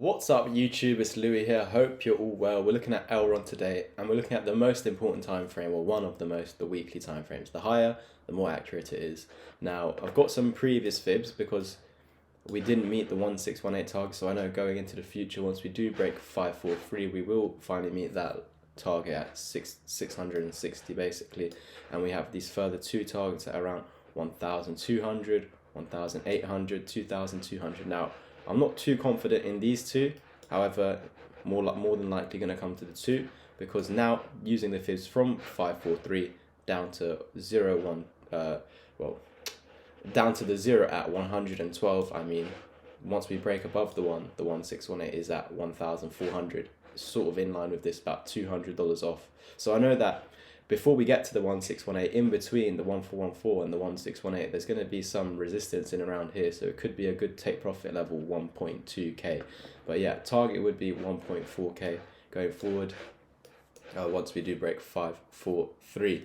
What's up YouTube, it's Louis here, hope you're all well. We're looking at Elrond today and we're looking at the most important time frame, or one of the weekly time frames. The higher, the more accurate it is. Now, I've got some previous fibs because we didn't meet the 1618 target, so I know going into the future, once we do break 543, we will finally meet that target at 660 basically, and we have these further two targets at around 1200, 1800, 2200. Now, I'm not too confident in these two, however, more than likely going to come to the two, because now using the fibs from 543 down to 1, down to the 0 at 112, I mean, once we break above the 1618 is at 1400, sort of in line with this, about $200 off. So I know that before we get to the 1618, in between the 1414 and the 1618, there's going to be some resistance in around here, so it could be a good take profit level 1.2k. But yeah, target would be 1.4k going forward once we do break 543.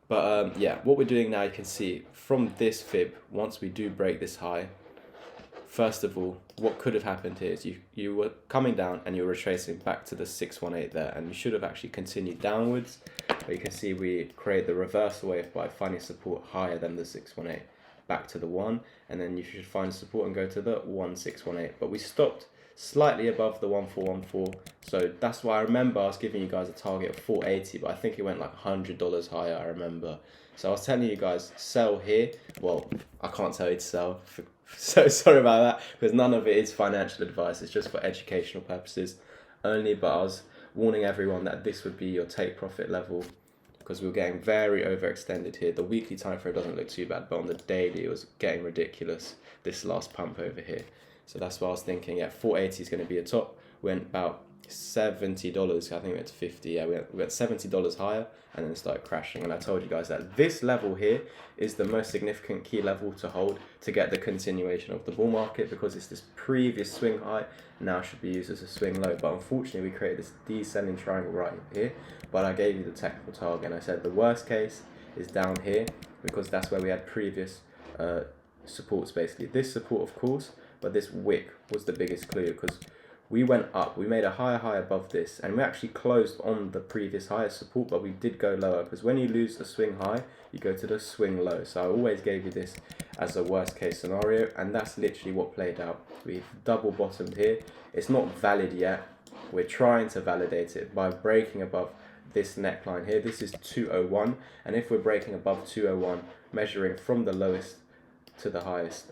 But yeah, what we're doing now, you can see from this fib, once we do break this high, first of all, what could have happened here is you were coming down and you were retracing back to the 618 there, and you should have actually continued downwards. But you can see we create the reversal wave by finding support higher than the 618 back to the 1, and then you should find support and go to the 1618. But we stopped slightly above the 1414, so that's why I remember I was giving you guys a target of 480, but I think it went like $100 higher, I remember. So I was telling you guys, sell here. Well, I can't tell you to sell, so sorry about that, because none of it is financial advice, it's just for educational purposes only. But I was warning everyone that this would be your take profit level, because we were getting very overextended here. The weekly time frame doesn't look too bad, but on the daily it was getting ridiculous, this last pump over here. So that's why I was thinking, yeah, 480 is going to be a top. We went about $70, I think we went to 50, yeah, we went $70 higher, and then it started crashing. And I told you guys that this level here is the most significant key level to hold to get the continuation of the bull market, because it's this previous swing high now should be used as a swing low. But unfortunately we created this descending triangle right here, but I gave you the technical target and I said the worst case is down here, because that's where we had previous supports basically. This support of course, but this wick was the biggest clue, because we went up, we made a higher high above this, and we actually closed on the previous highest support, but we did go lower, because when you lose the swing high, you go to the swing low. So I always gave you this as a worst case scenario, and that's literally what played out. We've double bottomed here. It's not valid yet. We're trying to validate it by breaking above this neckline here. This is 201, and if we're breaking above 201, measuring from the lowest to the highest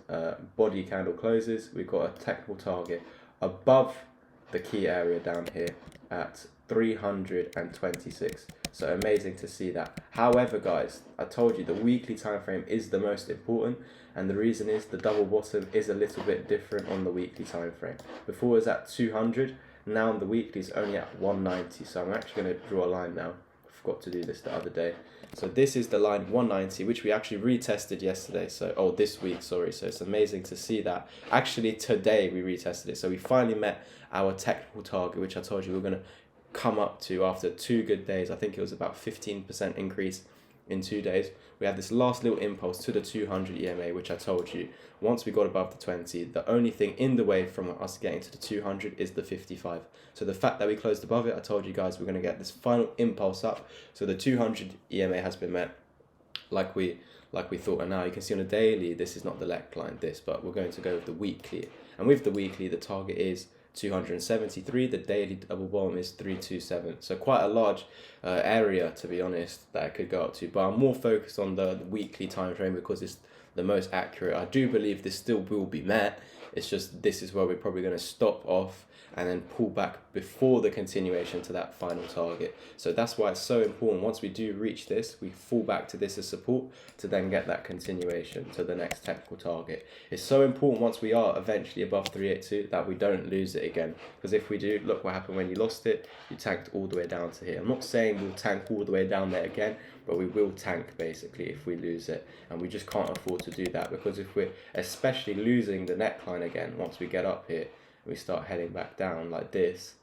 body candle closes, we've got a technical target above the key area down here at 326. So amazing to see that. However guys, I told you the weekly time frame is the most important, and the reason is the double bottom is a little bit different on the weekly time frame. Before it was at 200, now on the weekly it's only at 190. So I'm actually going to draw a line now. I forgot to do this the other day. So this is the line 190, which we actually retested yesterday. So, this week, sorry. So it's amazing to see that. Actually, today we retested it. So we finally met our technical target, which I told you we were going to come up to after 2 good days. I think it was about 15% increase in 2 days. We had this last little impulse to the 200 EMA, which I told you, once we got above the 20, the only thing in the way from us getting to the 200 is the 55. So the fact that we closed above it, I told you guys we're going to get this final impulse up. So the 200 EMA has been met like we thought. And now you can see on a daily, this is not the neckline, but we're going to go with the weekly. And with the weekly, the target is 273, the daily double bottom is 327, so quite a large area, to be honest, that I could go up to. But I'm more focused on the weekly time frame because it's the most accurate. I do believe this still will be met, it's just this is where we're probably going to stop off and then pull back before the continuation to that final target. So that's why it's so important, once we do reach this, we fall back to this as support to then get that continuation to the next technical target. It's so important once we are eventually above 382 that we don't lose it again, because if we do, look what happened when you lost it, you tanked all the way down to here. I'm not saying we'll tank all the way down there again, but we will tank basically if we lose it, and we just can't afford to do that, because if we're especially losing the neckline again once we get up here, we start heading back down like this,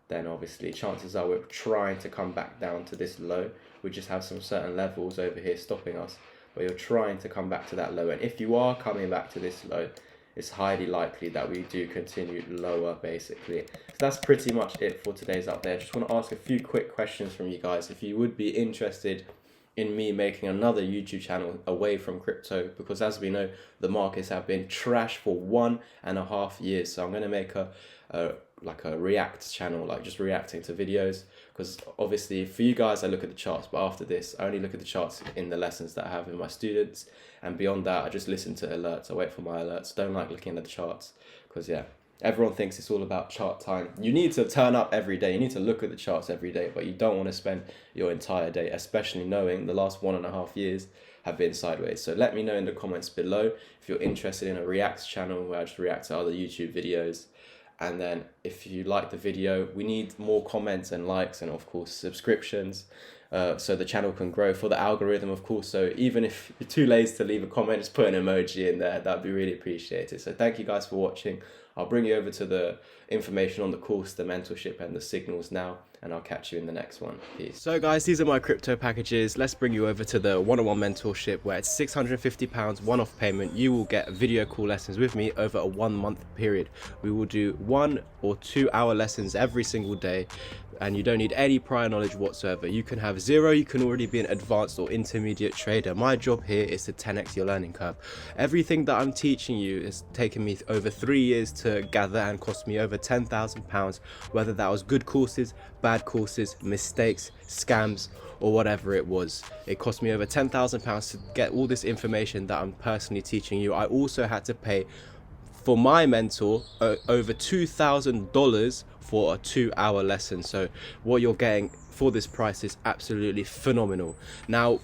then obviously chances are we're trying to come back down to this low. We just have some certain levels over here stopping us, but you're trying to come back to that low. And if you are coming back to this low, it's highly likely that we do continue lower, basically. So that's pretty much it for today's update. I just want to ask a few quick questions from you guys. If you would be interested in me making another YouTube channel away from crypto, because as we know, the markets have been trash for 1.5 years. So I'm going to make a react channel, like just reacting to videos, because obviously for you guys I look at the charts, but after this I only look at the charts in the lessons that I have with my students, and beyond that I just listen to alerts. I wait for my alerts. Don't like looking at the charts, because yeah, everyone thinks it's all about chart time. You need to turn up every day, you need to look at the charts every day, but you don't want to spend your entire day, especially knowing the last 1.5 years have been sideways. So let me know in the comments below if you're interested in a react channel where I just react to other YouTube videos. And then if you like the video, we need more comments and likes, and of course subscriptions, so the channel can grow for the algorithm, of course. So even if you're too lazy to leave a comment, just put an emoji in there. That'd be really appreciated. So thank you guys for watching. I'll bring you over to the information on the course, the mentorship and the signals now, and I'll catch you in the next one. Peace. So guys, these are my crypto packages. Let's bring you over to the one-on-one mentorship, where it's £650 one-off payment. You will get video call lessons with me over a 1-month period. We will do 1 or 2 hour lessons every single day, and you don't need any prior knowledge whatsoever. You can have zero, you can already be an advanced or intermediate trader. My job here is to 10x your learning curve. Everything that I'm teaching you has taken me over 3 years to gather and cost me over £10,000, whether that was good courses, bad courses, mistakes, scams, or whatever it was. It cost me over £10,000 to get all this information that I'm personally teaching you. I also had to pay for my mentor over $2,000 for a 2-hour lesson. So what you're getting for this price is absolutely phenomenal. Now,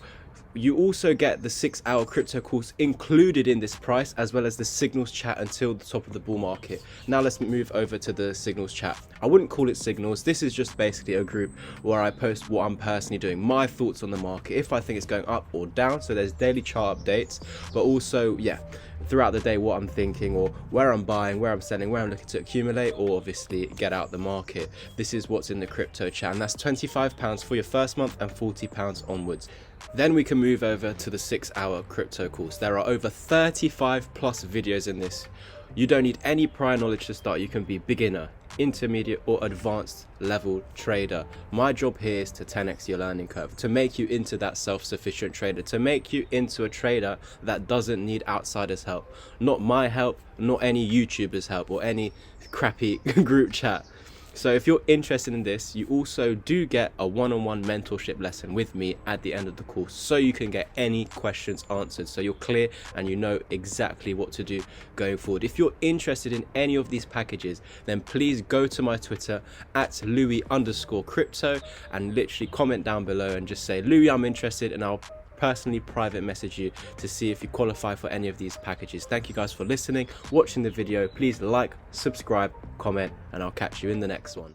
you also get the 6-hour crypto course included in this price, as well as the signals chat until the top of the bull market. Now let's move over to the signals chat. I wouldn't call it signals. This is just basically a group where I post what I'm personally doing, my thoughts on the market, if I think it's going up or down. So there's daily chart updates, but also, yeah, throughout the day what I'm thinking, or where I'm buying, where I'm selling, where I'm looking to accumulate, or obviously get out the market. This is what's in the crypto chat, and that's £25 for your first month and £40 onwards. Then we can move over to the 6-hour crypto course. There are over 35 plus videos in this. You don't need any prior knowledge to start. You can be beginner, intermediate, or advanced level trader. My job here is to 10x your learning curve, to make you into that self-sufficient trader, to make you into a trader that doesn't need outsiders' help. Not my help, not any YouTubers' help, or any crappy group chat. So if you're interested in this, you also do get a one-on-one mentorship lesson with me at the end of the course, so you can get any questions answered, so you're clear and you know exactly what to do going forward. If you're interested in any of these packages, then please go to my Twitter at Louis_crypto and literally comment down below and just say, Louis, I'm interested, and I'll personally private message you to see if you qualify for any of these packages. Thank you guys for listening, watching the video. Please like, subscribe, comment, and I'll catch you in the next one.